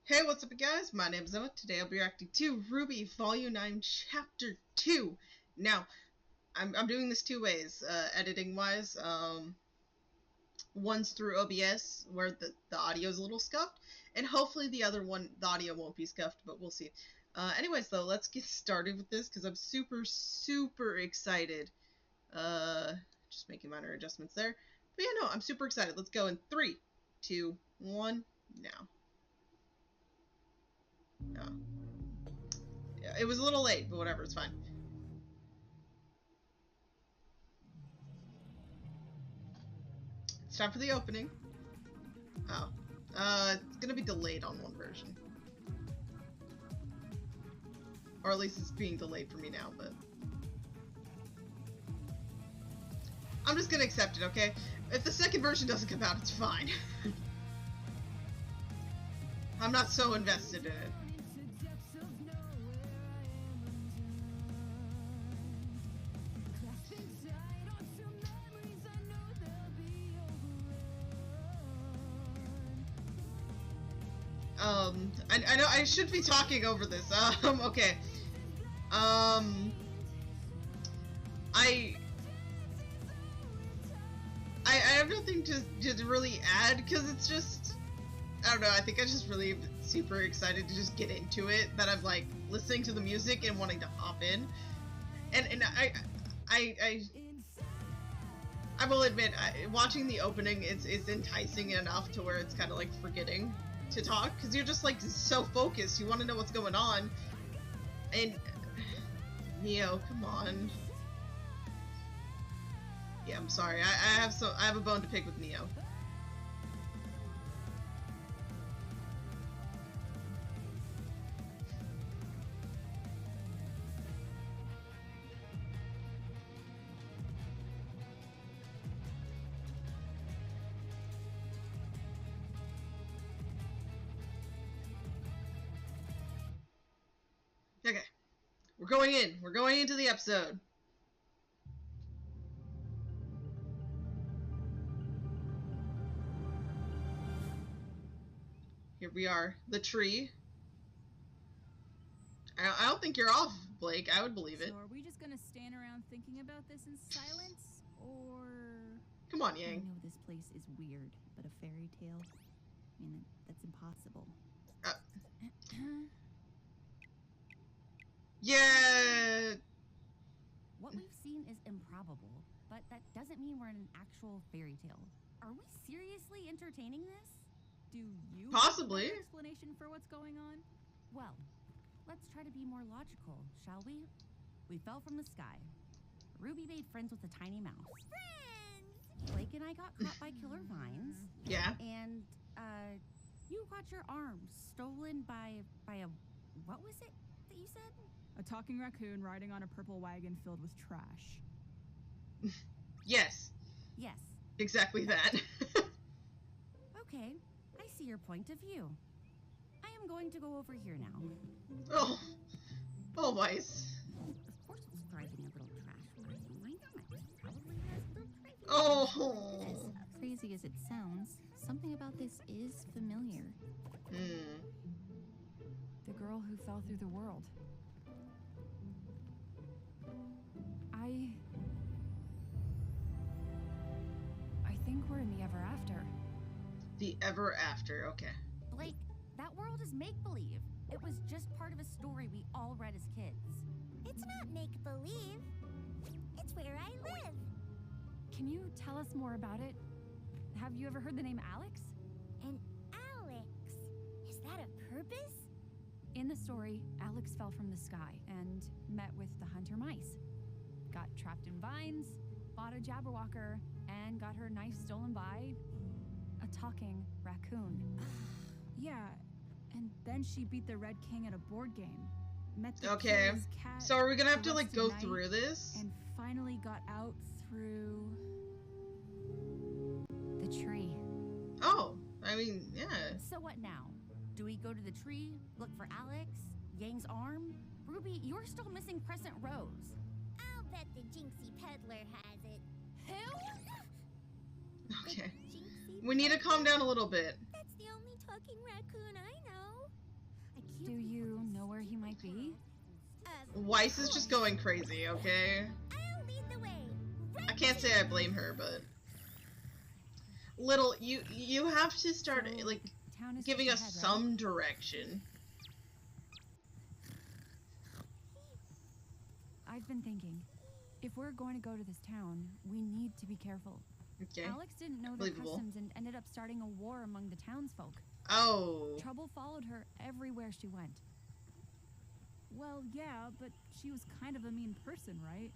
Hey, what's up guys? My name is Emma. Today I'll be reacting to RWBY Volume 9 Chapter 2. Now, I'm doing this two ways, editing wise. One's through OBS, where the audio is a little scuffed, and hopefully the other one, the audio won't be scuffed, but we'll see. Anyways though, let's get started with this, because I'm super excited. Just making minor adjustments there. But yeah, no, I'm super excited. Let's go in 3, 2, 1, now. Oh. Yeah, it was a little late, but whatever, it's fine. It's time for the opening. Oh. It's gonna be delayed on one version. Or at least it's being delayed for me now, but... I'm just gonna accept it, okay? If the second version doesn't come out, it's fine. I'm not so invested in it. I know I should be talking over this. Okay. I have nothing to really add, because it's just, I don't know, I think I just really super excited to just get into it, that I'm like listening to the music and wanting to hop in. And I will admit, watching the opening is enticing enough to where it's kind of like forgetting to talk, because you're just like so focused, you want to know what's going on. And Neo, come on. Yeah, I'm sorry, I have a bone to pick with Neo. Okay, we're going into the episode. Here we are, the tree. I don't think you're off, Blake. I would believe it. So are we just gonna stand around thinking about this in silence, or... Come on, Yang. I know this place is weird, but a fairy tale? I mean, that's impossible. Yeah. What we've seen is improbable, but that doesn't mean we're in an actual fairy tale. Are we seriously entertaining this? Do you possibly have an explanation for what's going on? Well, let's try to be more logical, shall we? We fell from the sky. Ruby made friends with a tiny mouse. Friends! Blake and I got caught by killer vines. Yeah. And, you got your arm stolen by a... what was it that you said? A talking raccoon riding on a purple wagon filled with trash. Yes. Yes. Exactly that. Okay, I see your point of view. I am going to go over here now. Oh. Always. Of course it's driving a little trash wagon. Why not? Probably has a little driving. Oh. As crazy as it sounds, something about this is familiar. The girl who fell through the world. I think we're in the ever after. The ever after, okay. Blake, that world is make-believe. It was just part of a story we all read as kids. It's not make-believe. It's where I live. Can you tell us more about it? Have you ever heard the name Alex? And Alex, is that a purpose? In the story, Alex fell from the sky and met with the hunter mice. Got trapped in vines, bought a Jabberwocker, and got her knife stolen by a talking raccoon. Yeah, and then she beat the Red King at a board game. Met the killer's cat. So are we gonna have to the like rest go of the night, through this? and finally got out through the tree. Oh, I mean, yeah. So what now? Do we go to the tree, look for Alex, Yang's arm? Ruby, you're still missing Crescent Rose. I'll bet the Jinxie Peddler has it. Okay. Jinxie We need to calm down a little bit. That's the only talking raccoon I know. Do you know where he might be? Weiss is just going crazy, okay? I'll lead the way. I can't say I blame her, but Little, you have to start So, like the town is giving us just ahead, right? some direction. I've been thinking, if we're going to go to this town, we need to be careful. Okay. Alex didn't know their Believable. customs and ended up starting a war among the townsfolk. Oh. Trouble followed her everywhere she went. Well, yeah, but she was kind of a mean person, right?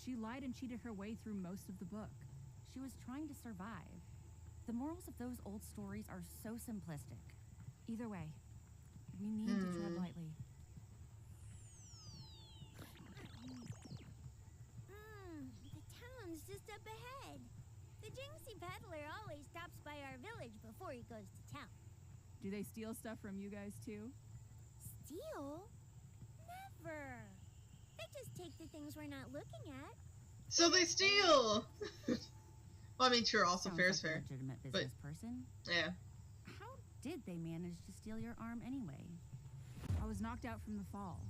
She lied and cheated her way through most of the book. She was trying to survive. The morals of those old stories are so simplistic. Either way, we need to tread lightly. The town's just up ahead. The Jinxie peddler always stops by our village before he goes to town. Do they steal stuff from you guys too? Steal? Never. They just take the things we're not looking at. So they steal. Well, I mean, sure. Also, Sounds fair like is a fair. legitimate But- business person. Yeah. How did they manage to steal your arm anyway? I was knocked out from the fall.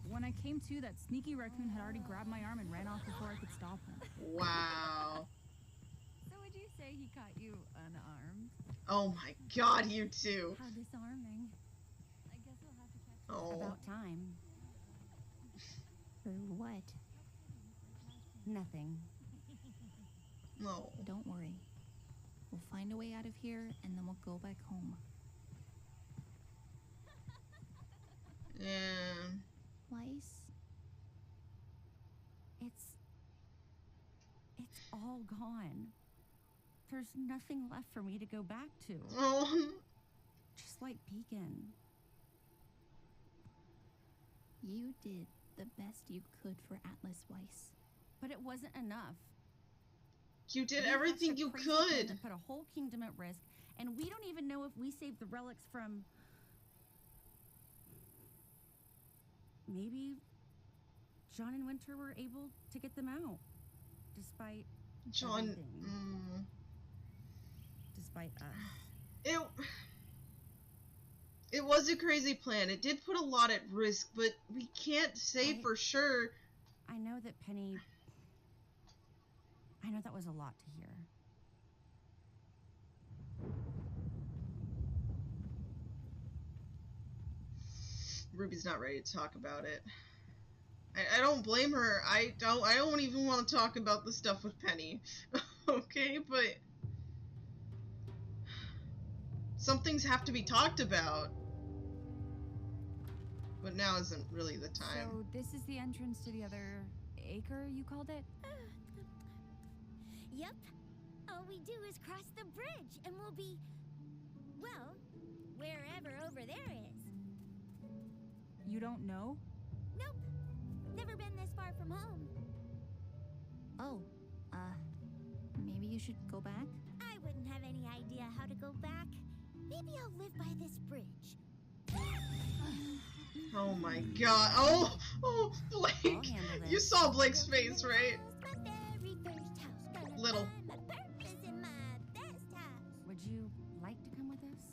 When I came to, that sneaky raccoon had already grabbed my arm and ran off before I could stop him. Wow. So would you say he caught you unarmed? Oh my God, you too. How disarming. I guess we'll have to catch Oh. About time. For what? Nothing. No. Don't worry. We'll find a way out of here, and then we'll go back home. Yeah. Weiss? It's all gone. There's nothing left for me to go back to. Oh. Just like Beacon. You did the best you could for Atlas, Weiss. But it wasn't enough. You did We everything hatched a you crazy plan could. to put a whole kingdom at risk, and we don't even know if we saved the relics from... Maybe John and Winter were able to get them out. Despite John. everything. Despite us. It was a crazy plan. It did put a lot at risk, but we can't say for sure. I know that Penny... I know that was a lot to hear. Ruby's not ready to talk about it. I don't blame her. I don't even want to talk about the stuff with Penny. Okay, but some things have to be talked about. But now isn't really the time. So this is the entrance to the other acre, you called it? Yep. All we do is cross the bridge, and we'll be, well, wherever over there is. You don't know? Nope. Never been this far from home. Oh, maybe you should go back? I wouldn't have any idea how to go back. Maybe I'll live by this bridge. Oh my God. Oh, Blake. I'll handle You this. saw Blake's face, right? My very first house. Gonna Little. find my purpose in my best house. Would you like to come with us?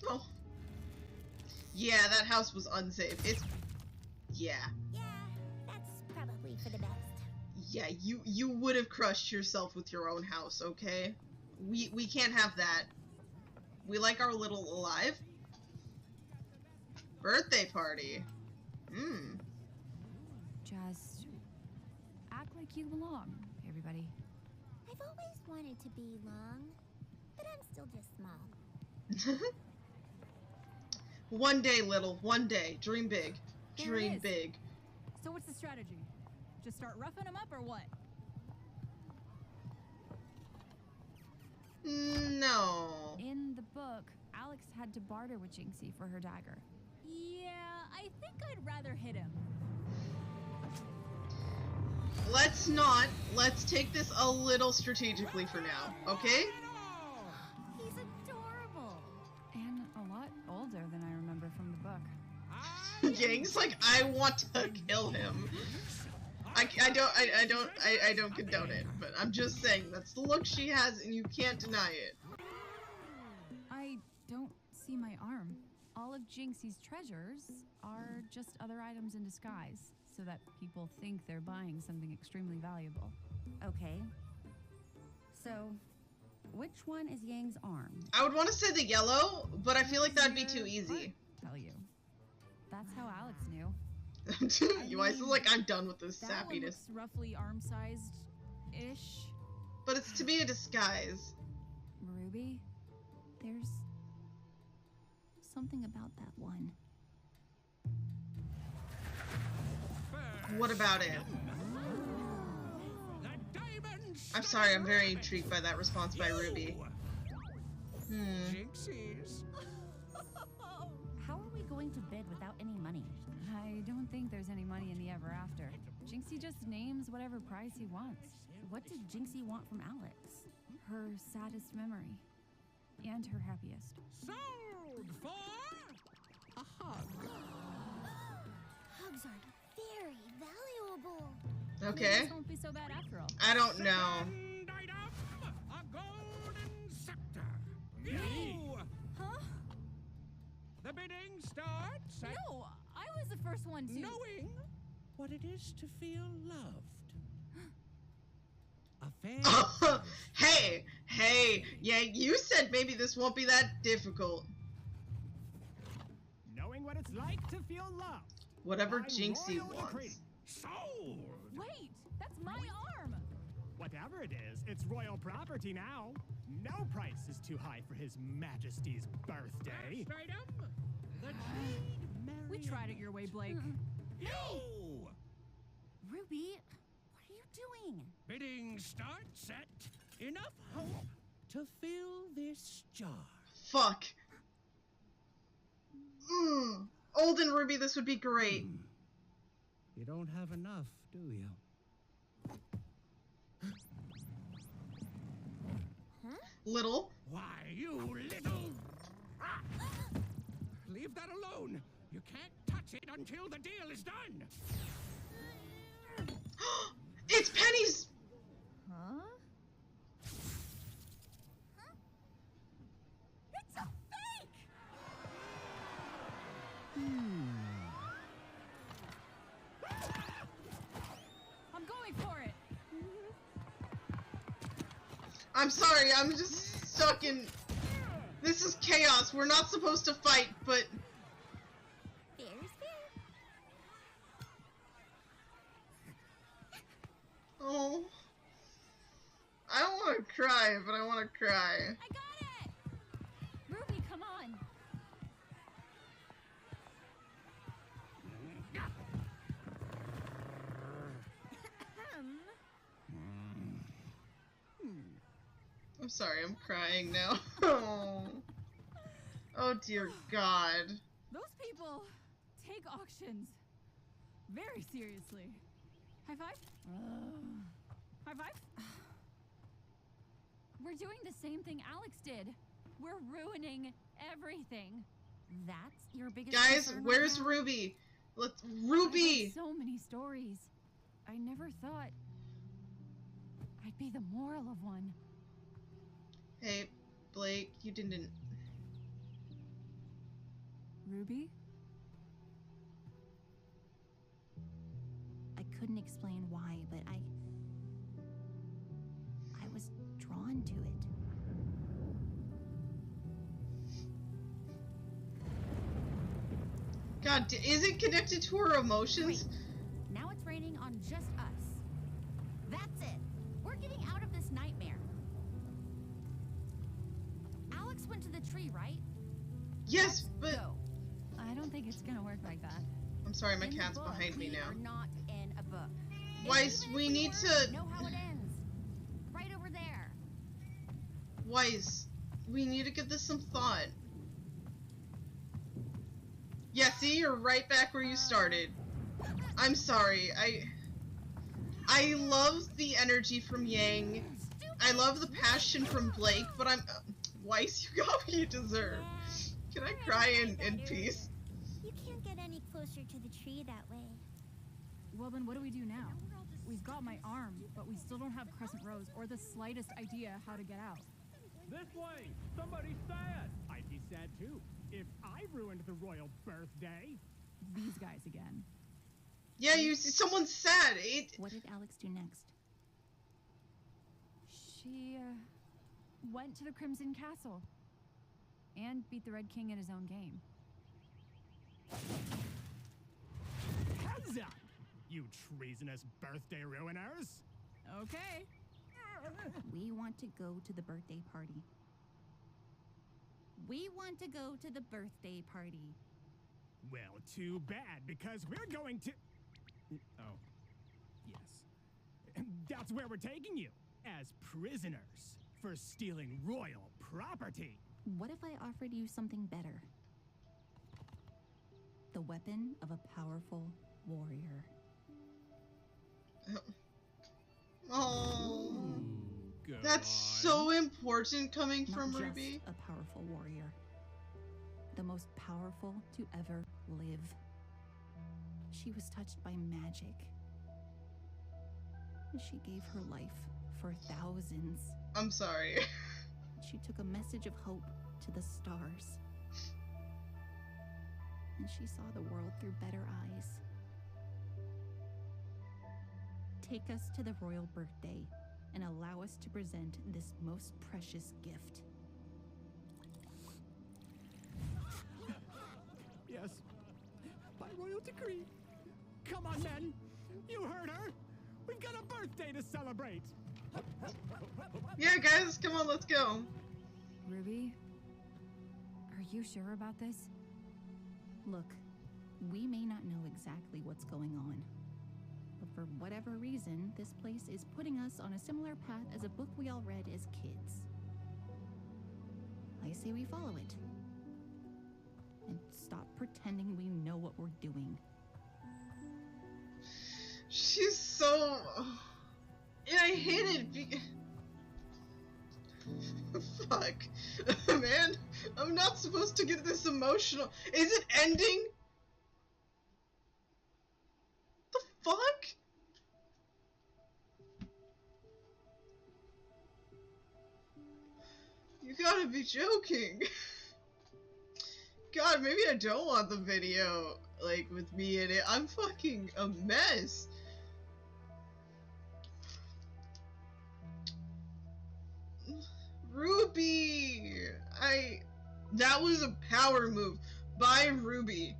Oh. Yeah, that house was unsafe. Yeah. Yeah, that's probably for the best. Yeah, you would have crushed yourself with your own house, okay? We can't have that. We like our little alive. Birthday party. Just act like you belong, everybody. I've always wanted to be long, but I'm still just small. One day, little. One day. Dream big. There it Dream is. big. So what's the strategy? Just start roughing them up or what? No. In the book, Alex had to barter with Jinxie for her dagger. Yeah, I think I'd rather hit him. Let's not. Let's take this a little strategically for now, okay? He's adorable. And a lot older than I remember from the book. Gang's like, I want to kill him. I don't condone it, but I'm just saying that's the look she has, and you can't deny it. I don't see my arm. All of Jinxie's treasures are just other items in disguise, so that people think they're buying something extremely valuable. Okay. So, which one is Yang's arm? I would want to say the yellow, but I feel like that'd be too easy. Tell you. That's how Alex knew. You guys are like, I'm done with this That one sappiness. looks roughly arm-sized-ish. But it's to be a disguise. Ruby? There's something about that one. What about it? I'm sorry, I'm very intrigued by that response by Ruby. Jinxies. How are we going to bid without any money? I don't think there's any money in the ever after. Jinxie just names whatever price he wants. What did Jinxie want from Alex? Her saddest memory. And her happiest. Sold for a hug. Hugs are very valuable. Okay. This won't be so bad after all. I don't know. Second item, a golden scepter. You. Huh? The bidding starts at No, I was the first one to. knowing what it is to feel loved. A fair. Hey, yeah, you said maybe this won't be that difficult. Knowing what it's like to feel loved. Whatever By Jinxie royal decree. wants. Sold. Wait, that's my arm. Whatever it is, it's royal property now. No price is too high for His Majesty's birthday. Next item, the jade We tried it your way, Blake. You. Ruby, what are you doing? Bidding starts at enough hope to fill this jar. Fuck. Olden Ruby, this would be great. You don't have enough, do you? Little. Why, you little... Ah! Leave that alone. You can't touch it until the deal is done. It's Penny's. Huh? It's a fake! I'm going for it. I'm sorry, I'm just stuck in. This is chaos. We're not supposed to fight, but Fair's fair. oh, I don't want to cry, but I want to cry. I got it! Ruby, come on! I'm sorry, I'm crying now. Oh dear God. Those people take auctions very seriously. High five? High five? We're doing the same thing Alex did. We're ruining everything. That's your biggest Guys, concern where's right now? Ruby? Let's I've Ruby. heard so many stories. I never thought I'd be the moral of one. Hey, Blake, you didn't. Ruby? I couldn't explain why, but I was drawn to it. God, is it connected to her emotions? Great. Now it's raining on just us. That's it. We're getting out of this nightmare. Alex went to the tree, right? Yes, Let's but go. I don't think it's gonna work like that. I'm sorry, my In the cat's book, behind me we now. are not in a book. And Weiss, even if we need were, to. know how it ends. Right over there. Weiss, we need to give this some thought. Yeah, see, you're right back where you started. I'm sorry. I love the energy from Yang. I love the passion from Blake, but I'm Weiss, you got what you deserve. Can I cry in peace? You can't get any closer to the tree that way. Well, then what do we do now? We've got my arm, but we still don't have Crescent Rose or the slightest idea how to get out. This way! Somebody's sad! I'd be sad too. If I I ruined the royal birthday. These guys again. Yeah, you see, someone's sad. What did Alex do next? She went to the Crimson Castle and beat the Red King in his own game. Heads up, you treasonous birthday ruiners. Okay. We want to go to the birthday party. We want to go to the birthday party. Well, too bad, because we're going to... Oh, yes. That's where we're taking you, as prisoners, for stealing royal property. What if I offered you something better? The weapon of a powerful warrior. Oh, Go that's on. so important coming Not from just Ruby. a powerful warrior. The most powerful to ever live. She was touched by magic. She gave her life for thousands. I'm sorry. She took a message of hope to the stars. And she saw the world through better eyes. Take us to the royal birthday and allow us to present this most precious gift. Yes, by royal decree. Come on, men. You heard her. We've got a birthday to celebrate. Yeah, guys, come on, let's go. Ruby, are you sure about this? Look, we may not know exactly what's going on, but for whatever reason, this place is putting us on a similar path as a book we all read as kids. I say we follow it. And stop pretending we know what we're doing. She's so... And I hate it. Fuck. Man, I'm not supposed to get this emotional. Is it ending? The fuck? You gotta be joking. God, maybe I don't want the video, like, with me in it. I'm fucking a mess. Ruby! That was a power move by Ruby.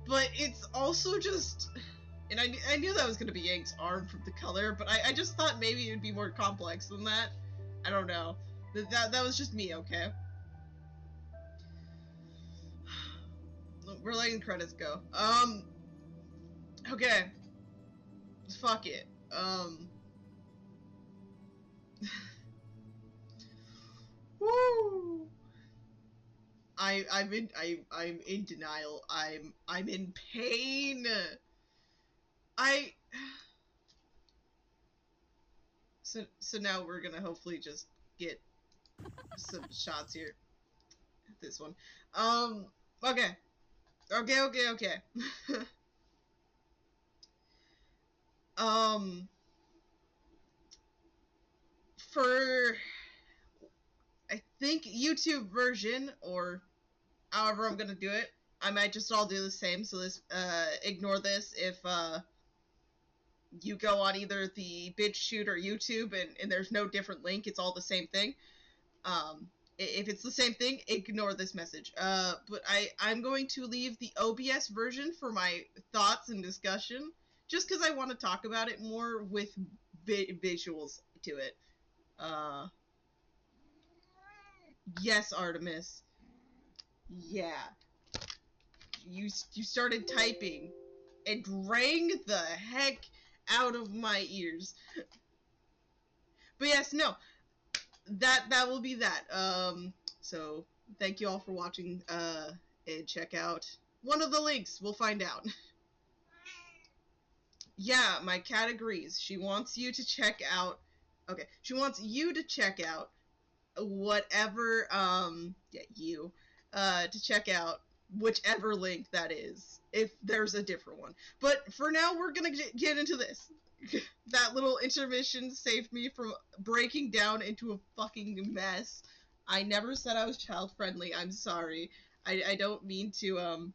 But it's also just... And I knew that was gonna be Yank's arm from the color, but I just thought maybe it would be more complex than that. I don't know. That was just me, okay? We're letting the credits go. Okay. Fuck it. Woo! I'm in denial. I'm in pain. So now we're gonna hopefully just get some shots here. This one. Okay. Okay. For I think YouTube version, or however I'm gonna do it, I might just all do the same, so this, ignore this if, you go on either the BitChute or YouTube and there's no different link, it's all the same thing. If it's the same thing, ignore this message. But I'm going to leave the OBS version for my thoughts and discussion, just because I want to talk about it more with visuals to it. Yes, Artemis. Yeah. You started typing. It rang the heck out of my ears. But yes, no. That will be that. So thank you all for watching, and check out one of the links. We'll find out. Yeah, my cat agrees. She wants you to check out, okay, she wants you to check out whatever, to check out whichever link that is, if there's a different one. But for now, we're gonna get into this. That little intermission saved me from breaking down into a fucking mess. I never said I was child-friendly, I'm sorry. I don't mean to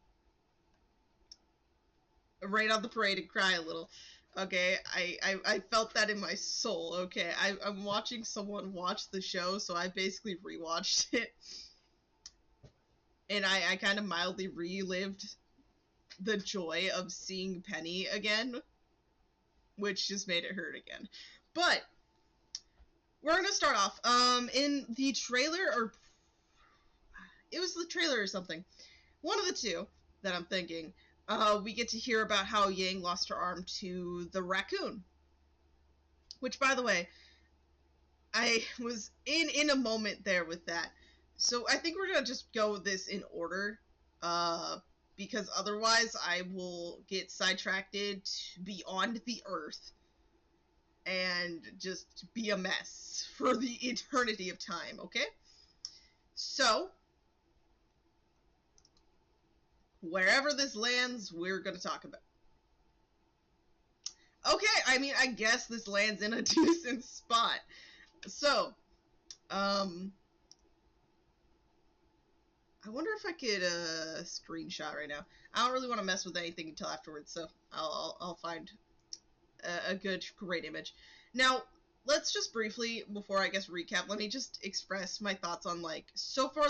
rain on the parade and cry a little. Okay, I felt that in my soul. Okay, I'm watching someone watch the show, so I basically rewatched it, and I kind of mildly relived the joy of seeing Penny again, which just made it hurt again. But we're gonna start off. In the trailer, or it was the trailer or something, one of the two that I'm thinking. We get to hear about how Yang lost her arm to the raccoon. Which, by the way, I was in a moment there with that. So I think we're gonna just go with this in order. Because otherwise I will get sidetracked beyond the earth and just be a mess for the eternity of time, okay? So, wherever this lands, we're gonna talk about. Okay, I mean, I guess this lands in a decent spot. So, I wonder if I could screenshot right now. I don't really want to mess with anything until afterwards, so I'll find a good, great image. Now, let's just briefly, before I guess recap, let me just express my thoughts on, like, so far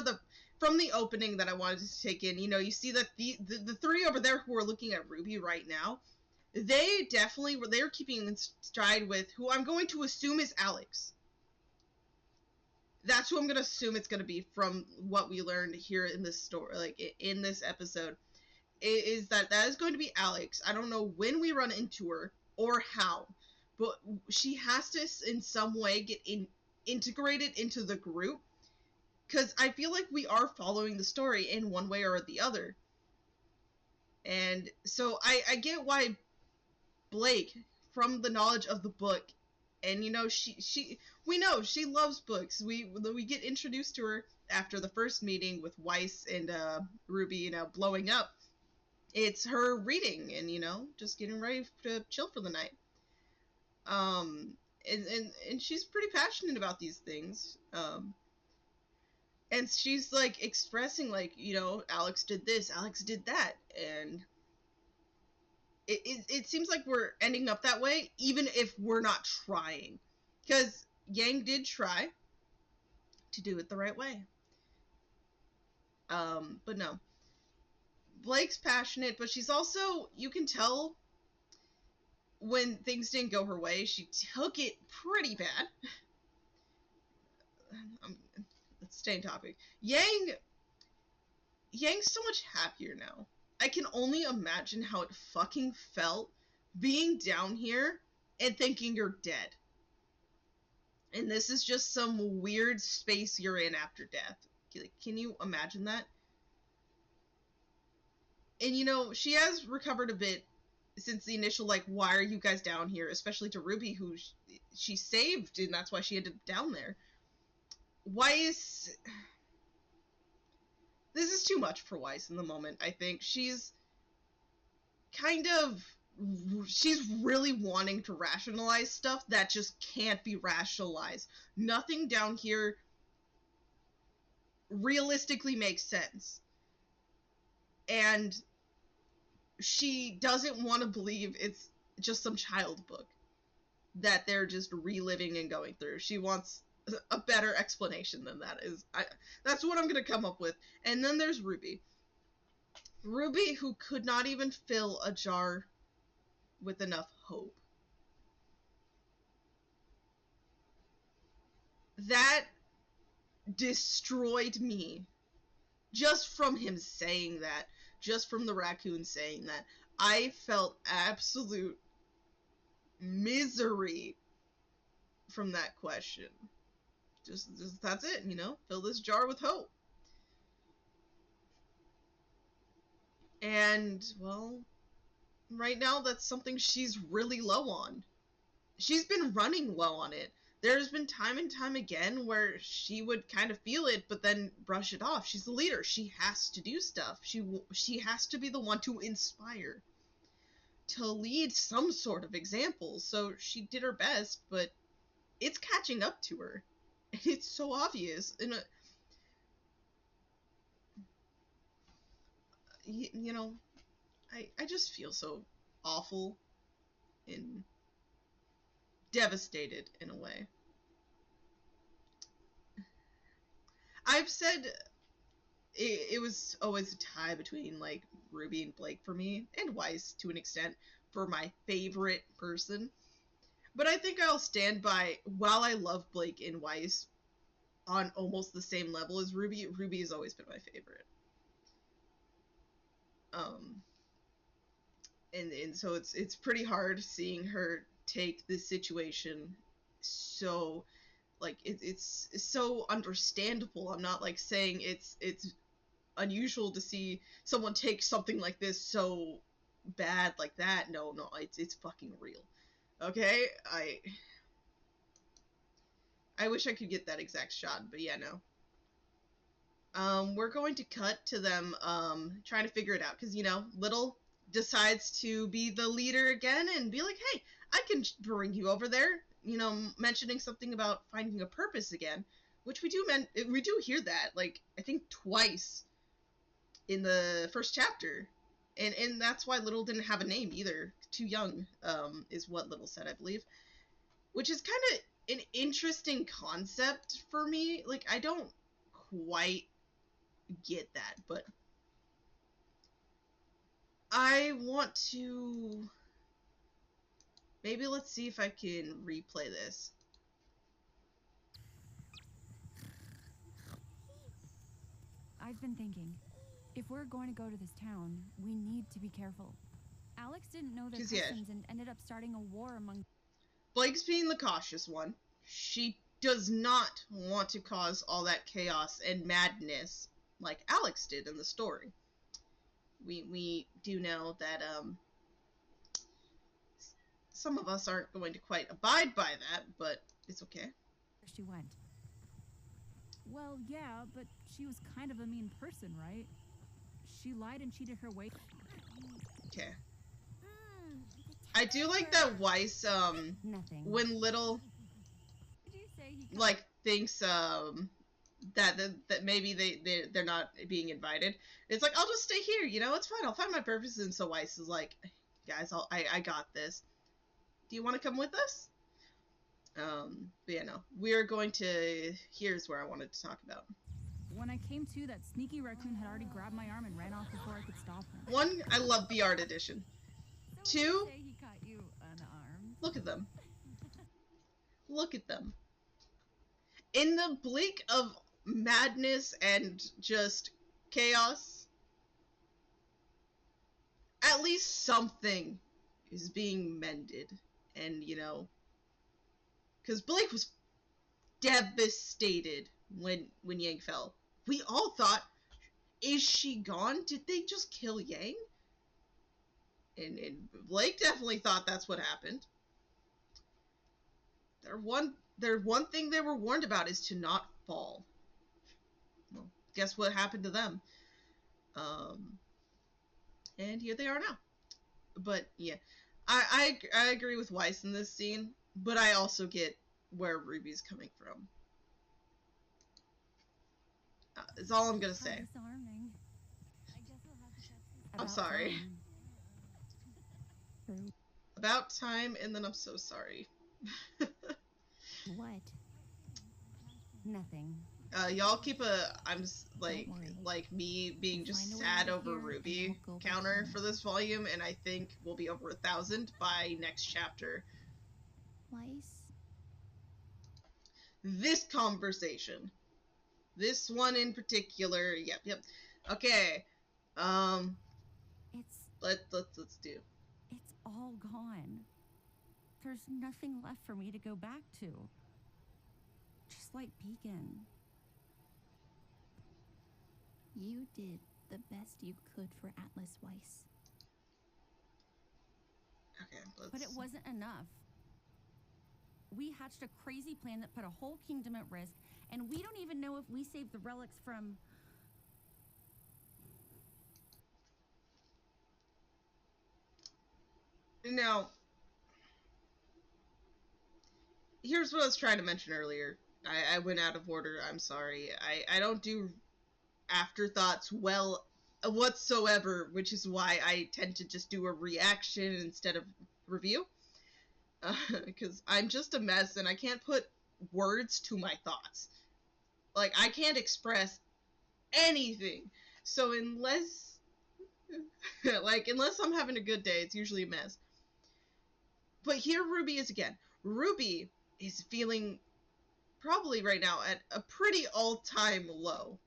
from the opening that I wanted to take in. You know, you see that the three over there who are looking at RWBY right now, they definitely they're keeping in stride with who I'm going to assume is Alex. That's who I'm gonna assume it's gonna be from what we learned here in this story, like in this episode, is that is going to be Alex. I don't know when we run into her or how, but she has to in some way get integrated into the group, because I feel like we are following the story in one way or the other. And so I get why Blake, from the knowledge of the book, and you know we know she loves books. We get introduced to her after the first meeting with Weiss and RWBY, you know, blowing up. It's her reading and, you know, just getting ready to chill for the night. And she's pretty passionate about these things. And she's like expressing, like, you know, Alex did this, Alex did that, and it seems like we're ending up that way, even if we're not trying. Because Yang did try to do it the right way. But no. Blake's passionate, but she's also, you can tell when things didn't go her way, she took it pretty bad. Let's stay in topic. Yang's so much happier now. I can only imagine how it fucking felt being down here and thinking you're dead. And this is just some weird space you're in after death. Can you imagine that? And you know, she has recovered a bit since the initial, like, why are you guys down here? Especially to RWBY, who she saved, and that's why she ended up down there. Weiss... This is too much for Weiss in the moment, I think. She's really wanting to rationalize stuff that just can't be rationalized. Nothing down here realistically makes sense. And she doesn't want to believe it's just some child book that they're just reliving and going through. She wants a better explanation than that. That's what I'm going to come up with. And then there's RWBY. RWBY, who could not even fill a jar with enough hope. That destroyed me. Just from him saying that, just from the raccoon saying that, I felt absolute misery from that question. Just that's it, you know? Fill this jar with hope. And, well, right now that's something she's really low on. She's been running low on it. There's been time and time again where she would kind of feel it, but then brush it off. She's the leader. She has to do stuff. She has to be the one to inspire, to lead some sort of example. So she did her best, but it's catching up to her. It's so obvious. you know, I just feel so awful and devastated in a way. I've said it was always a tie between like Ruby and Blake for me, and Weiss to an extent for my favorite person. But I think I'll stand by, while I love Blake and Weiss on almost the same level as Ruby, Ruby has always been my favorite. And so it's pretty hard seeing her take this situation so like it's so understandable. I'm not like saying it's unusual to see someone take something like this so bad like that. No, it's fucking real. Okay? I wish I could get that exact shot, but yeah, no. We're going to cut to them trying to figure it out because, you know, Little decides to be the leader again and be like, hey, I can bring you over there, you know, mentioning something about finding a purpose again, which we do hear that, like, I think twice in the first chapter. And that's why Little didn't have a name either. Too young, is what Little said, I believe. Which is kind of an interesting concept for me. Like, I don't quite get that, but I want to... Maybe let's see if I can replay this. I've been thinking, if we're going to go to this town, we need to be careful. Alex didn't know their 'Cause, yeah, cousins and ended up starting a war among... Blake's being the cautious one. She does not want to cause all that chaos and madness like Alex did in the story. We do know that some of us aren't going to quite abide by that, but it's okay. She went. Well, yeah, but she was kind of a mean person, right? She lied and cheated her way. Okay. I do like that Weiss, Nothing. when Little, Did you say he like, thinks, that maybe they're not being invited. It's like, I'll just stay here, you know, it's fine, I'll find my purpose. And so Weiss is like, guys, I got this. Do you want to come with us? But yeah, no. We're going to... Here's where I wanted to talk about. When I came to, that sneaky raccoon had already grabbed my arm and ran off before I could stop him. One, I love the art edition. So Two, say he caught you unarmed. look at them. Look at them. In the blink of madness and just chaos, at least something is being mended. And, you know, because Blake was devastated when Yang fell. We all thought, is she gone? Did they just kill Yang? And Blake definitely thought that's what happened. Their one thing they were warned about is to not fall. Well, guess what happened to them? And here they are now. But yeah, I agree with Weiss in this scene, but I also get where Ruby's coming from. Is all I'm gonna How say. disarming. I guess we'll have to catch this. I'm About sorry. time. About time, and then I'm so sorry. What? Nothing. Y'all keep a like Don't worry. like me being We'll just find a way sad out over here and Ruby we'll go back counter home. for this volume, and I think we'll be over 1,000 by next chapter. Weiss? This conversation, this one in particular, yep. Okay, It's let's do. It's all gone. There's nothing left for me to go back to. Just like Beacon. You did the best you could for Atlas Weiss. Okay, let's. But it wasn't enough. We hatched a crazy plan that put a whole kingdom at risk, and we don't even know if we saved the relics from... Now, here's what I was trying to mention earlier. I went out of order. I'm sorry. I don't do afterthoughts well whatsoever, which is why I tend to just do a reaction instead of review. Because I'm just a mess and I can't put words to my thoughts. Like, I can't express anything. So unless unless I'm having a good day, it's usually a mess. But here RWBY is again. RWBY is feeling probably right now at a pretty all-time low.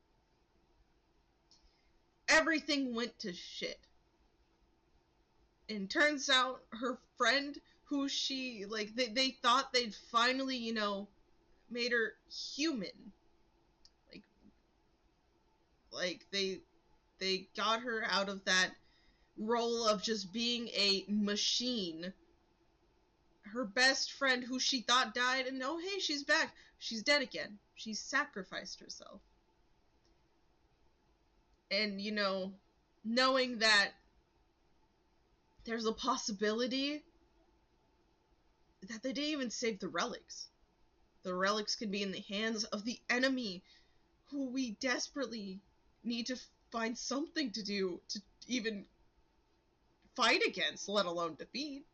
Everything went to shit. And turns out her friend, who she, like, they thought they'd finally, made her human. Like they got her out of that role of just being a machine. Her best friend, who she thought died, and oh hey, she's back. She's dead again. She's sacrificed herself. And, knowing that there's a possibility that they didn't even save the relics. The relics could be in the hands of the enemy, who we desperately need to find something to do to even fight against, let alone defeat.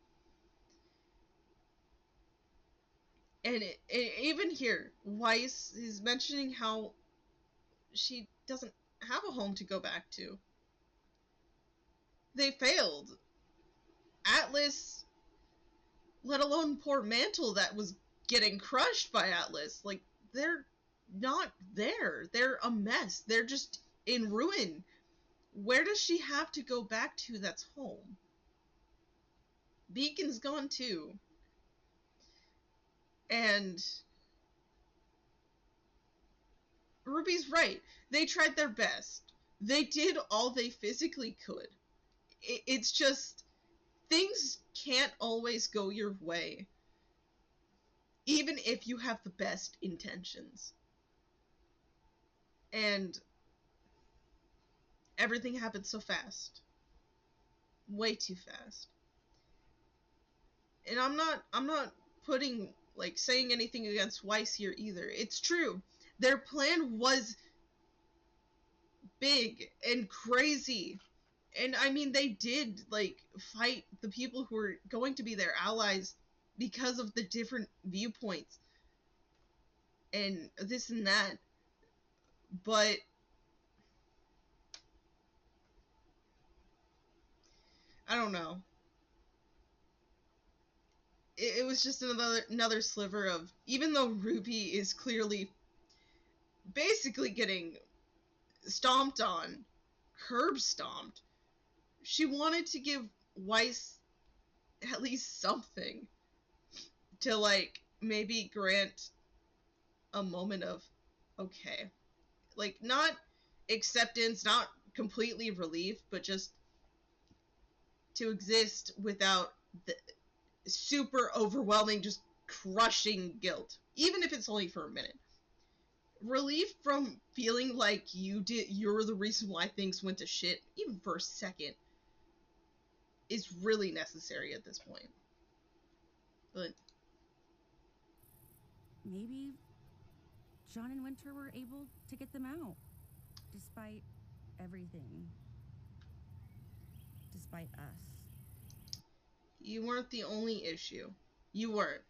And even here, Weiss is mentioning how she doesn't have a home to go back to. They failed. Atlas, let alone poor Mantle that was getting crushed by Atlas, like, they're not there. They're a mess. They're just in ruin. Where does she have to go back to that's home? Beacon's gone too. And RWBY's right. They tried their best. They did all they physically could. It's just, things can't always go your way, even if you have the best intentions. And everything happened so fast. Way too fast. And I'm not putting, like, saying anything against Weiss here either. It's true. Their plan was big and crazy. And I mean, they did, like, fight the people who were going to be their allies because of the different viewpoints and this and that. But I don't know. It was just another sliver of, even though RWBY is clearly basically getting stomped on, curb stomped, she wanted to give Weiss at least something to, like, maybe grant a moment of, okay, like, not acceptance, not completely relief, but just to exist without the super overwhelming, just crushing guilt, even if it's only for a minute. Relief from feeling like you're the reason why things went to shit, even for a second, is really necessary at this point. But Maybe John and Winter were able to get them out, despite everything. Despite us. you weren't the only issue. You weren't.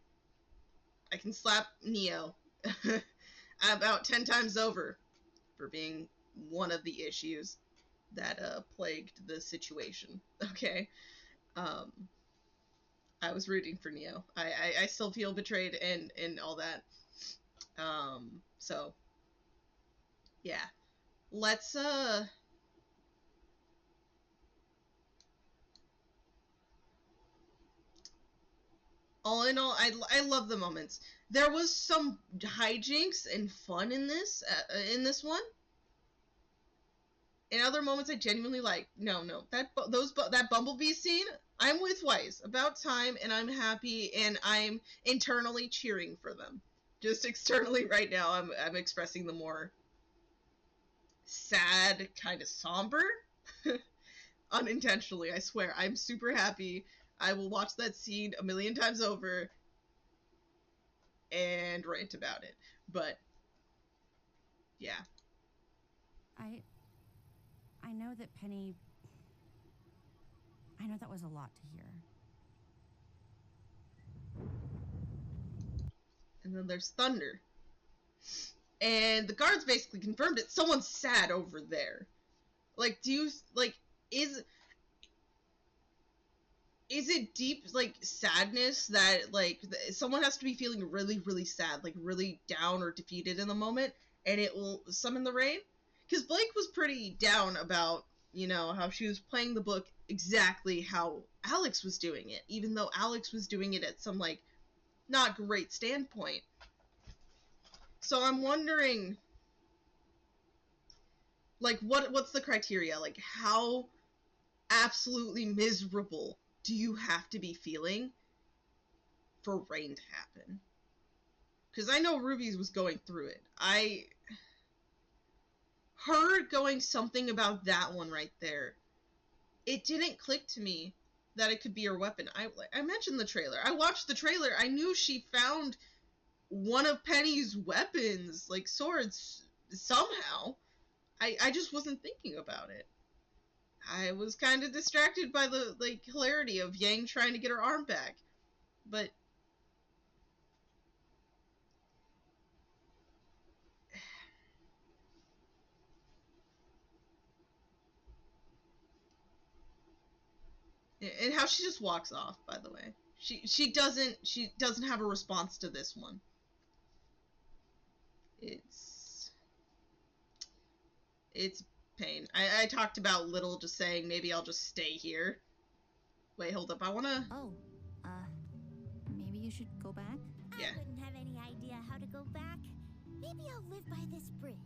I can slap Neo about 10 times over for being one of the issues that plagued the situation. Okay? I was rooting for Neo. I still feel betrayed and all that. So, yeah. Let's, all in all, I love the moments. There was some hijinks and fun in this one. In other moments, I genuinely like. No, that Bumblebee scene, I'm with Weiss. About time, and I'm happy, and I'm internally cheering for them. Just externally right now, I'm expressing the more sad, kind of somber. Unintentionally, I swear. I'm super happy. I will watch that scene a million times over and rant about it. But, yeah. I I know that Penny... I know that was a lot to hear. And then there's thunder. And the guards basically confirmed it. Someone's sad over there. Like, do you, like, is it deep, like, sadness that, like, someone has to be feeling really, really sad, like, really down or defeated in the moment, and it will summon the rain? Because Blake was pretty down about, you know, how she was playing the book exactly how Alex was doing it, even though Alex was doing it at some, like, not great standpoint. So I'm wondering, like, what's the criteria? Like, how absolutely miserable do you have to be feeling for rain to happen? Because I know Ruby's was going through it. Her going something about that one right there, it didn't click to me that it could be her weapon. I mentioned the trailer. I watched the trailer. I knew she found one of Penny's weapons, like swords, somehow. I just wasn't thinking about it. I was kind of distracted by the, like, hilarity of Yang trying to get her arm back. But and how she just walks off, by the way. She doesn't have a response to this one. It's pain. I talked about Little just saying maybe I'll just stay here. Wait, hold up. I wanna... Oh, maybe you should go back? Yeah. I wouldn't have any idea how to go back. Maybe I'll live by this bridge.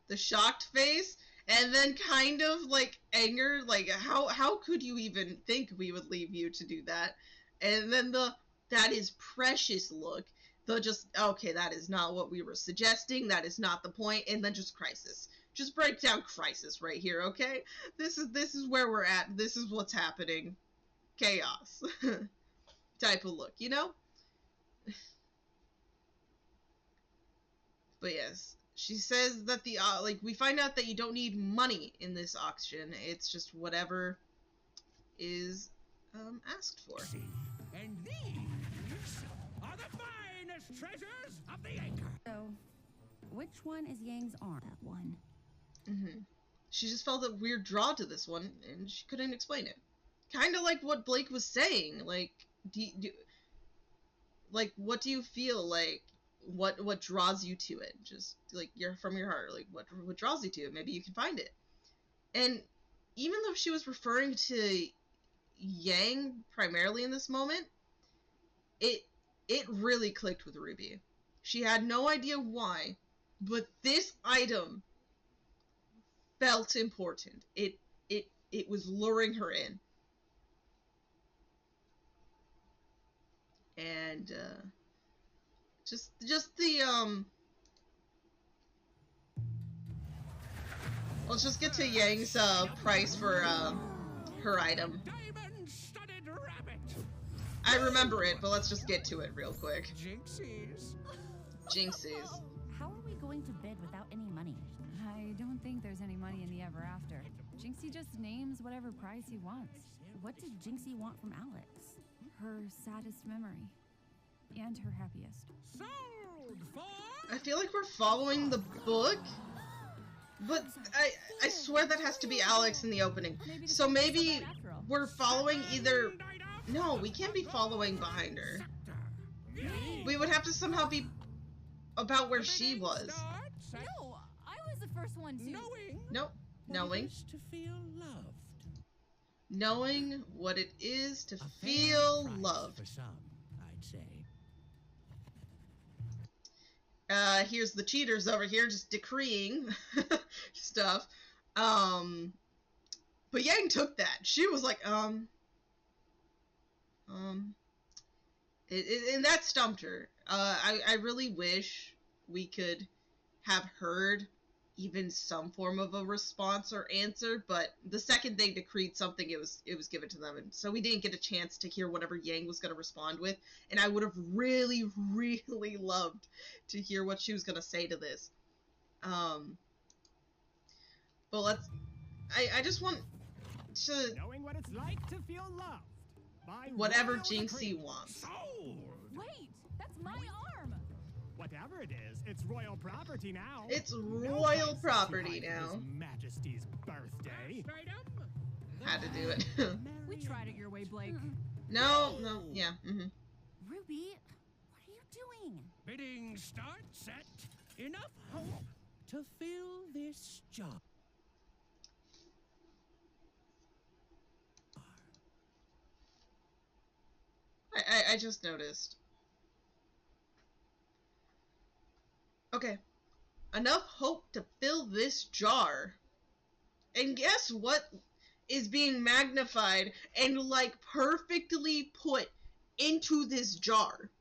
The shocked face, and then kind of, like, anger, like, how could you even think we would leave you to do that? And then that is precious look. The just, okay, that is not what we were suggesting, that is not the point, and then just crisis. Just break down crisis right here, okay? This is where we're at, this is what's happening. Chaos. Type of look, you know? But yes, she says that the, like, we find out that you don't need money in this auction, it's just whatever is, asked for. And these are the finest treasures of the acre. So, which one is Yang's arm? That one. She just felt a weird draw to this one, and she couldn't explain it. Kind of like what Blake was saying, like, like, what do you feel, like, what draws you to it? Just, like, from your heart, like, what draws you to it? Maybe you can find it. And even though she was referring to Yang primarily in this moment, it really clicked with Ruby. She had no idea why, but this item felt important. It was luring her in. And just the let's just get to Yang's price for her item. Diamond-studded rabbit. I remember it, but let's just get to it real quick. Jinxies. Jinxies. How are we going to bid without any money? I don't think there's any money in the ever after. Jinxie just names whatever price he wants. What did Jinxie want from Alex? Her saddest memory. And her happiest. Sold for... I feel like we're following the book, but I swear that has to be Alex in the opening. So maybe we're following either... No, we can't be following behind her. We would have to somehow be about where she was. No, I was the first one to... Nope. Knowing. To feel loved. Knowing what it is to feel loved. For some, I'd say. Here's the cheaters over here just decreeing stuff. But Yang took that. She was like, and that stumped her. I really wish we could have heard even some form of a response or answer, but the second they decreed something, it was given to them, and so we didn't get a chance to hear whatever Yang was going to respond with, and I would have really, really loved to hear what she was going to say to this. But I just want to Knowing what it's like to feel loved by whatever royal Jinxie decree. wants. Sold! Wait, that's my arm. Whatever it is, it's royal property now. It's No royal place property to hide now. His Majesty's birthday. Had to do it. We tried it your way, Blake. No, yeah. Ruby, what are you doing? Bidding start set. Enough hope to fill this jar. I just noticed. Okay. Enough hope to fill this jar. And guess what is being magnified and, like, perfectly put into this jar?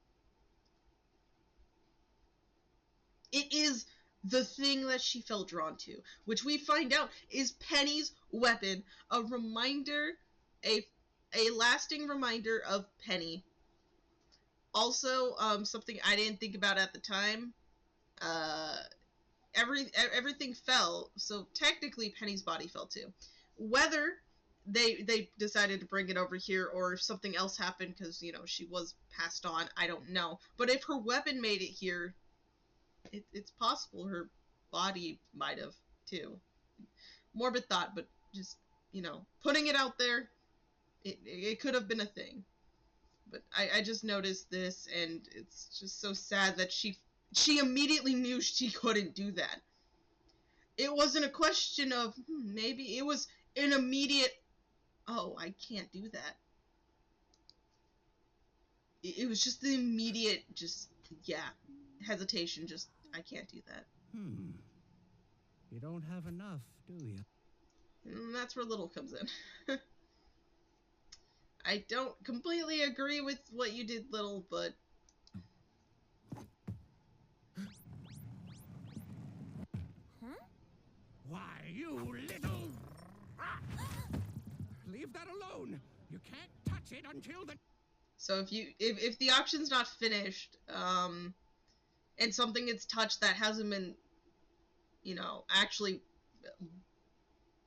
It is the thing that she felt drawn to, which we find out is Penny's weapon. A reminder, a lasting reminder of Penny. Also, something I didn't think about at the time, everything fell, so technically Penny's body fell too. Whether they decided to bring it over here or if something else happened because, you know, she was passed on, I don't know. But if her weapon made it here, it's possible her body might have too. Morbid thought, but just, you know, putting it out there, it could have been a thing. But I just noticed this, and it's just so sad that she immediately knew she couldn't do that. It wasn't a question of, maybe. It was an immediate, oh, I can't do that. It was just the immediate, just, yeah, hesitation, just, I can't do that. You don't have enough, do you? And that's where Little comes in. I don't completely agree with what you did, Little, but... Why, you little... Leave that alone. You can't touch it until the... So if the auction's not finished, and something gets touched that hasn't been, you know, actually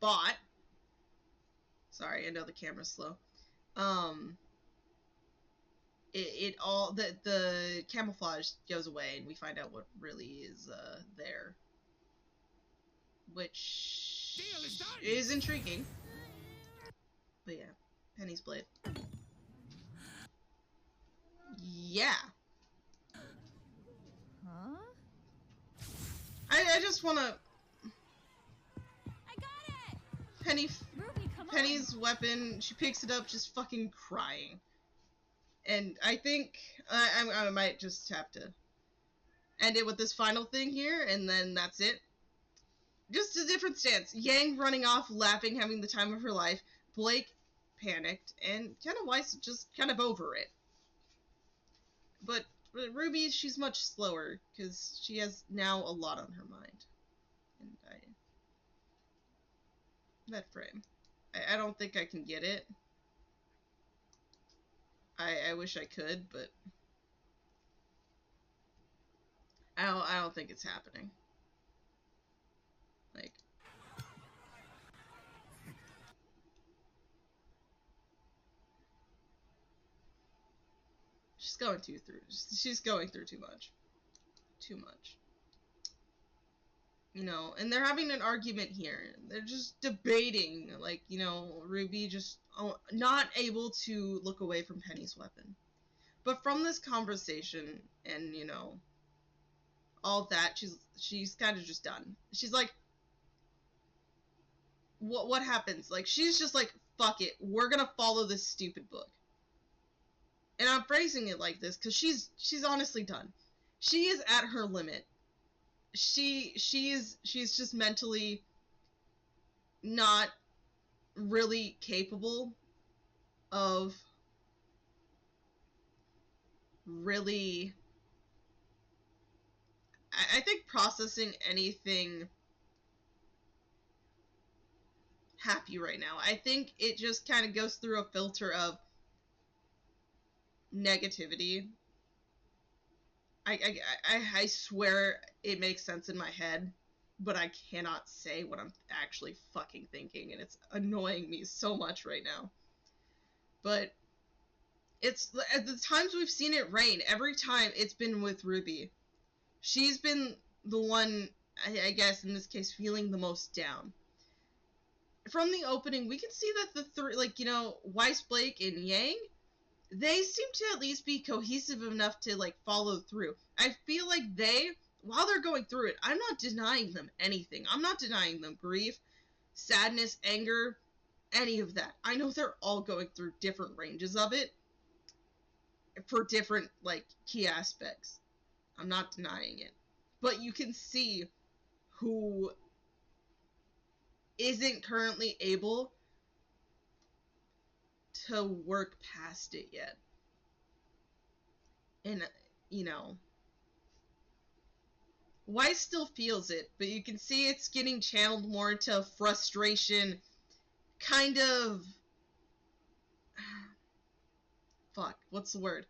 bought... Sorry, I know the camera's slow. It all... The camouflage goes away, and we find out what really is, there. Which is intriguing. But yeah, Penny's blade. Yeah. Huh? I just wanna... I got it! Ruby, come on! Penny's weapon, she picks it up just fucking crying. And I think I might just have to end it with this final thing here, and then that's it. Just a different stance. Yang running off, laughing, having the time of her life. Blake panicked, and kind of Weiss just kind of over it. But Ruby, she's much slower, because she has now a lot on her mind. And that frame. I don't think I can get it. I wish I could, but I don't think it's happening. Like, she's going through too much. Too much. You know, and they're having an argument here. They're just debating, like, you know, Ruby just not able to look away from Penny's weapon. But from this conversation and, you know, all that, she's kind of just done. She's like, what happens? Like, she's just like, fuck it, we're gonna follow this stupid book. And I'm phrasing it like this because she's honestly done. She is at her limit. She's just mentally not really capable of really, I think, processing anything happy right now. I think it just kind of goes through a filter of negativity. I swear it makes sense in my head. but I cannot say what I'm actually fucking thinking, and it's annoying me so much right now. But it's at the times we've seen it rain, every time it's been with RWBY. She's been the one, I guess, in this case, feeling the most down. From the opening, we can see that the three, like, you know, Weiss, Blake, and Yang, they seem to at least be cohesive enough to, like, follow through. I feel like they, while they're going through it, I'm not denying them anything. I'm not denying them grief, sadness, anger, any of that. I know they're all going through different ranges of it for different, like, key aspects. I'm not denying it. But you can see who isn't currently able to work past it yet. And, you know, Weiss still feels it, but you can see it's getting channeled more into frustration, kind of... Fuck, what's the word?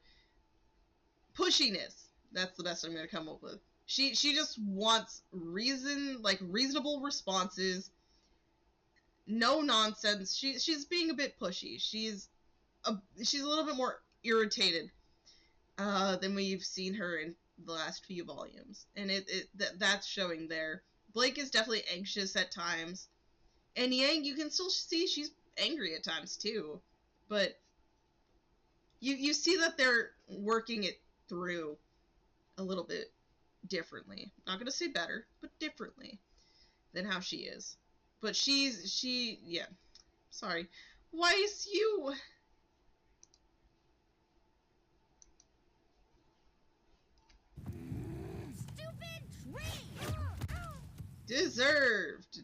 Pushiness. That's the best I'm going to come up with. She just wants reasonable responses, no nonsense. She's being a bit pushy. She's a little bit more irritated than we've seen her in the last few volumes, and that's showing there. Blake is definitely anxious at times, and Yang, you can still see she's angry at times too, but you see that they're working it through a little bit differently. Not gonna say better, but differently than how she is. But yeah. Sorry. Weiss, you... Stupid tree! Deserved.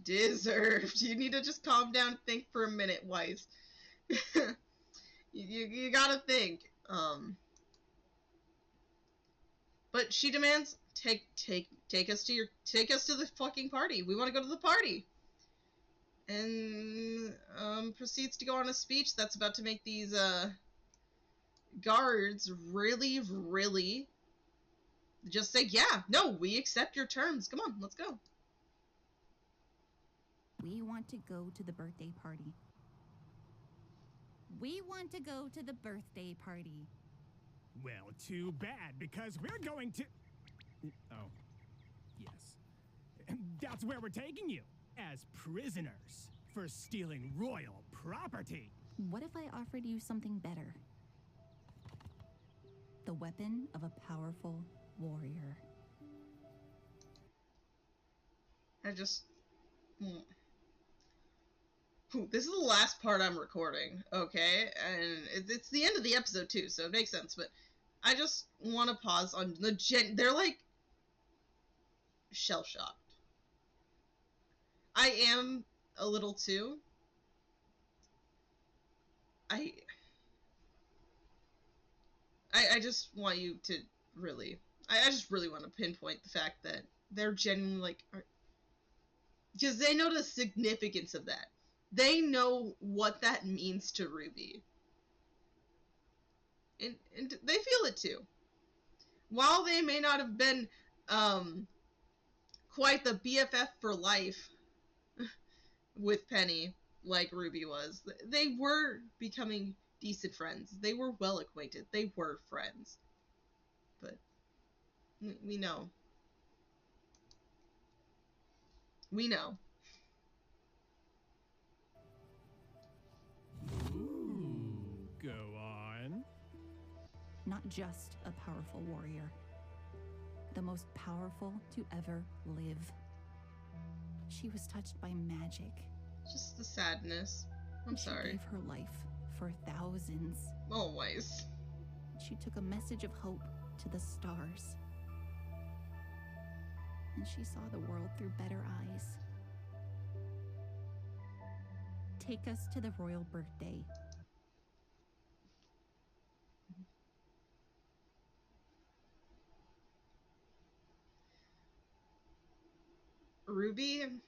You need to just calm down and think for a minute, Weiss. you gotta think. But she demands, take us to the fucking party. We want to go to the party. And proceeds to go on a speech that's about to make these guards really just say, yeah, no, we accept your terms. Come on, let's go. We want to go to the birthday party. We want to go to the birthday party. Well, too bad, because we're going to... Oh, yes. That's where we're taking you, as prisoners, for stealing royal property. What if I offered you something better? The weapon of a powerful warrior. I just... This is the last part I'm recording, okay? And it's the end of the episode, too, so it makes sense, but I just want to pause on the they're, like, shell-shocked. I am a little, too. I just want you to really... I just really want to pinpoint the fact that they're genuinely, like... Because they know the significance of that. They know what that means to RWBY. And they feel it too. While they may not have been quite the BFF for life with Penny, like RWBY was, they were becoming decent friends. They were well acquainted. They were friends. But we know. We know. Ooh, go on. Not just a powerful warrior. The most powerful to ever live. She was touched by magic. Just the sadness. I'm sorry. She gave her life for thousands. Always. She took a message of hope to the stars. And she saw the world through better eyes. Take us to the royal birthday. RWBY...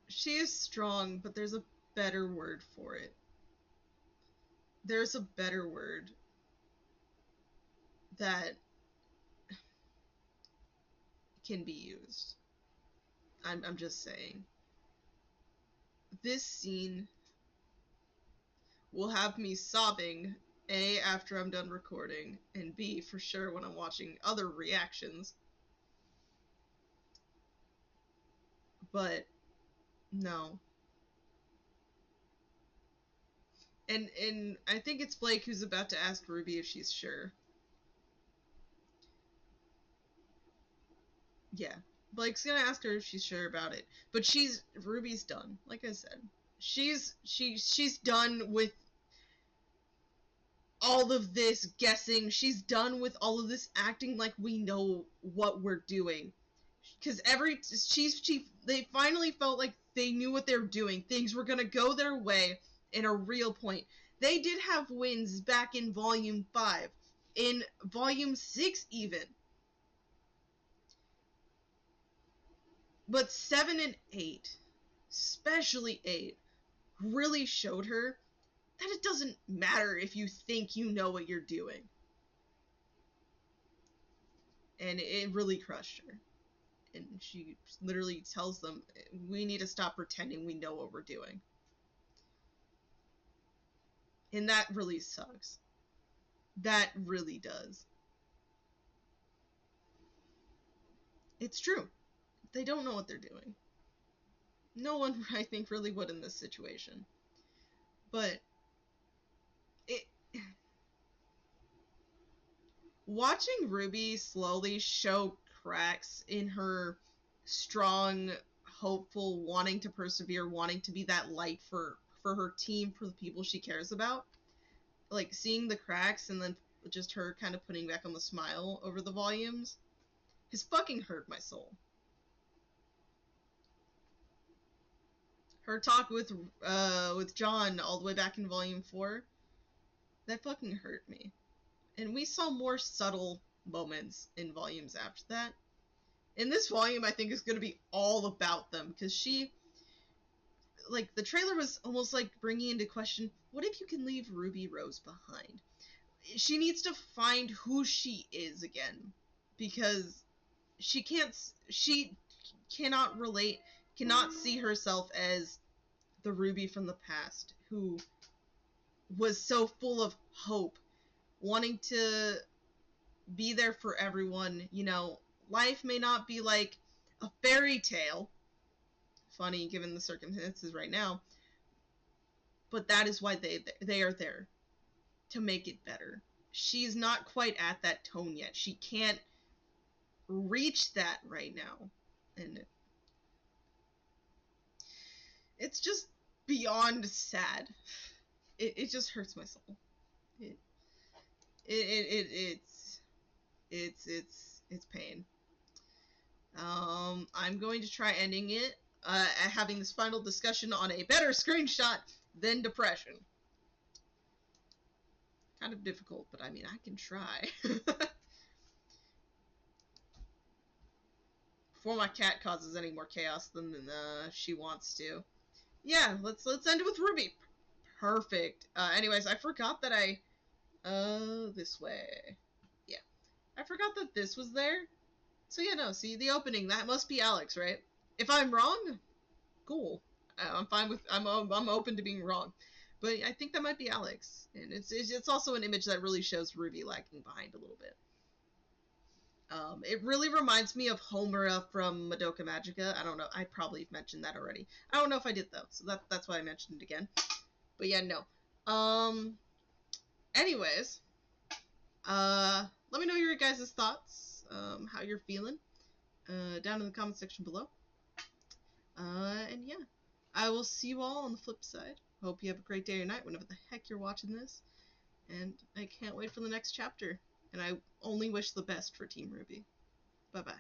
She is strong, but there's a better word for it. There's a better word. that can be used. I'm just saying. This scene will have me sobbing, A, after I'm done recording, and B, for sure when I'm watching other reactions. But, no. And I think it's Blake who's about to ask Ruby if she's sure. Yeah. Blake's gonna ask her if she's sure about it. But Ruby's done, like I said. She's done with all of this guessing. She's done with all of this acting like we know what we're doing. Because they finally felt like they knew what they were doing. Things were gonna go their way in a real point. They did have wins back in Volume 5. In Volume 6 even. But 7 and 8, especially 8, really showed her that it doesn't matter if you think you know what you're doing. And it really crushed her. And she literally tells them, we need to stop pretending we know what we're doing. And that really sucks. That really does. It's true. They don't know what they're doing. No one, I think, really would in this situation. But watching Ruby slowly show cracks in her strong, hopeful, wanting to persevere, wanting to be that light for her team, for the people she cares about, like seeing the cracks and then just her kind of putting back on the smile over the volumes, has fucking hurt my soul. Her talk with John all the way back in Volume 4, that fucking hurt me. And we saw more subtle moments in volumes after that. In this volume, I think is going to be all about them, because the trailer was almost like bringing into question, what if you can leave Ruby Rose behind? She needs to find who she is again, because she cannot relate, cannot see herself as the Ruby from the past, who was so full of hope, wanting to be there for everyone. You know, life may not be like a fairy tale, funny given the circumstances right now, but that is why they are there, to make it better. She's not quite at that tone yet. She can't reach that right now, and it's just beyond sad. It just hurts my soul. It's pain. I'm going to try ending it, having this final discussion on a better screenshot than depression. Kind of difficult, but I mean, I can try. Before my cat causes any more chaos than she wants to. Yeah, let's end it with Ruby. Perfect. Anyways, I forgot that this way. Yeah. I forgot that this was there. So yeah, no, see, the opening, that must be Alex, right? If I'm wrong, cool. I'm fine with, I'm open to being wrong. But I think that might be Alex. And it's also an image that really shows Ruby lagging behind a little bit. It really reminds me of Homura from Madoka Magica. I don't know. I probably mentioned that already. I don't know if I did, though. So that's why I mentioned it again. But yeah, no. Anyways. Let me know your guys' thoughts. How you're feeling. Down in the comment section below. And yeah. I will see you all on the flip side. Hope you have a great day or night whenever the heck you're watching this. And I can't wait for the next chapter. And I only wish the best for Team RWBY. Bye-bye.